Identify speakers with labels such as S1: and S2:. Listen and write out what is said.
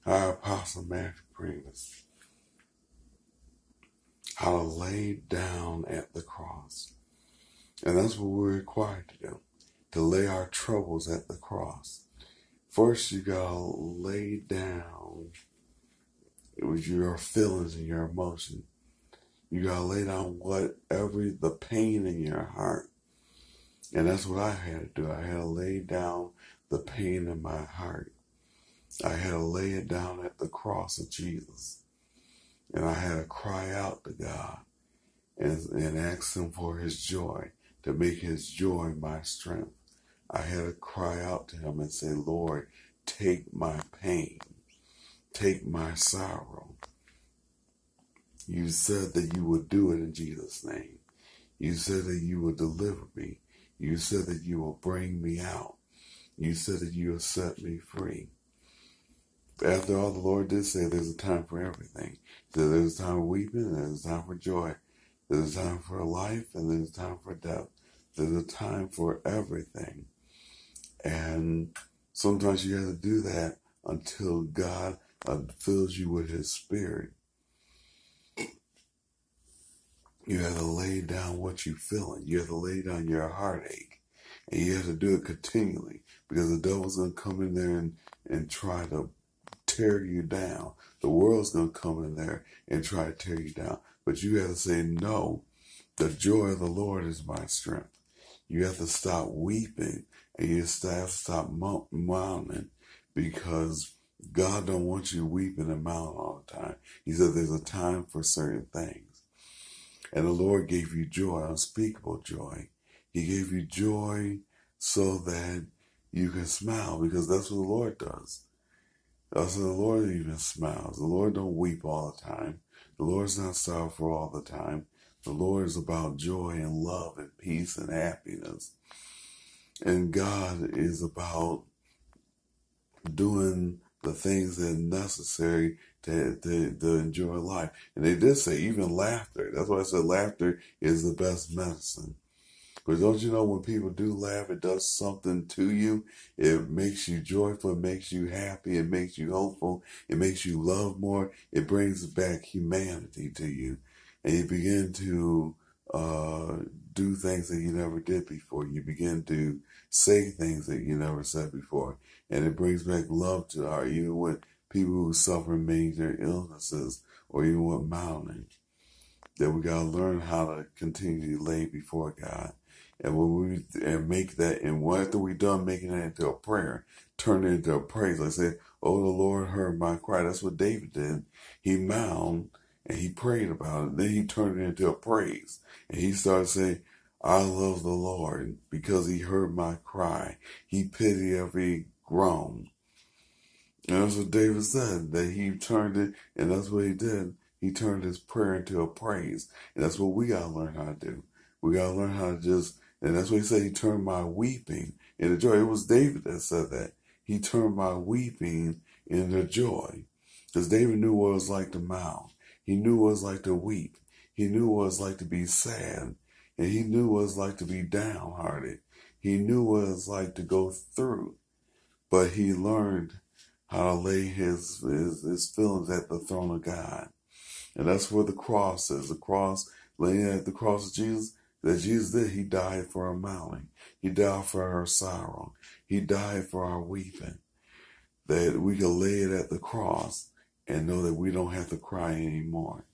S1: our Apostle Matthew Priest, how to lay down at the cross. And that's what we're required to do, to lay our troubles at the cross. First, you gotta lay down with your feelings and your emotions. You gotta lay down whatever the pain in your heart. And that's what I had to do. I had to lay down the pain in my heart. I had to lay it down at the cross of Jesus. And I had to cry out to God and ask him for his joy, to make his joy my strength. I had to cry out to him and say, Lord, take my pain, take my sorrow. You said that you would do it in Jesus' name. You said that you would deliver me. You said that you will bring me out. You said that you will set me free. After all, the Lord did say there's a time for everything. So there's a time for weeping, and there's a time for joy. There's a time for life, and there's a time for death. There's a time for everything. And sometimes you have to do that until God fills you with his spirit. You have to lay down what you're feeling. You have to lay down your heartache. And you have to do it continually, because the devil's going to come in there and try to tear you down. The world's going to come in there and try to tear you down. But you have to say, no, the joy of the Lord is my strength. You have to stop weeping, and you have to stop mourning, because God don't want you weeping and mourning all the time. He said there's a time for certain things. And the Lord gave you joy, unspeakable joy. He gave you joy so that you can smile, because that's what the Lord does. That's what the Lord even smiles. The Lord don't weep all the time. The Lord's not sorrowful all the time. The Lord is about joy and love and peace and happiness. And God is about doing the things that are necessary to enjoy life. And they did say even laughter. That's why I said laughter is the best medicine. But don't you know, when people do laugh, it does something to you. It makes you joyful, it makes you happy, it makes you hopeful, it makes you love more. It brings back humanity to you. And you begin to do things that you never did before. You begin to say things that you never said before. And it brings back love to our, even with people who suffer major illnesses or even with mounting. That we got to learn how to continue to lay before God. And when we make that, and after we're done making that into a prayer, turn it into a praise. Like say, oh, the Lord heard my cry. That's what David did. He moaned and he prayed about it. Then he turned it into a praise. And he started saying, I love the Lord because he heard my cry. He pitied every groan. And that's what David said, that he turned it, and that's what he did. He turned his prayer into a praise. And that's what we got to learn how to do. We got to learn how to just, and that's what he said, he turned my weeping into joy. It was David that said that. He turned my weeping into joy. Because David knew what it was like to mourn. He knew what it was like to weep. He knew what it was like to be sad. And he knew what it was like to be downhearted. He knew what it was like to go through. But he learned how to lay his feelings at the throne of God. And that's where the cross is. The cross, laying at the cross of Jesus, that Jesus did. He died for our mourning. He died for our sorrow. He died for our weeping. That we can lay it at the cross and know that we don't have to cry anymore.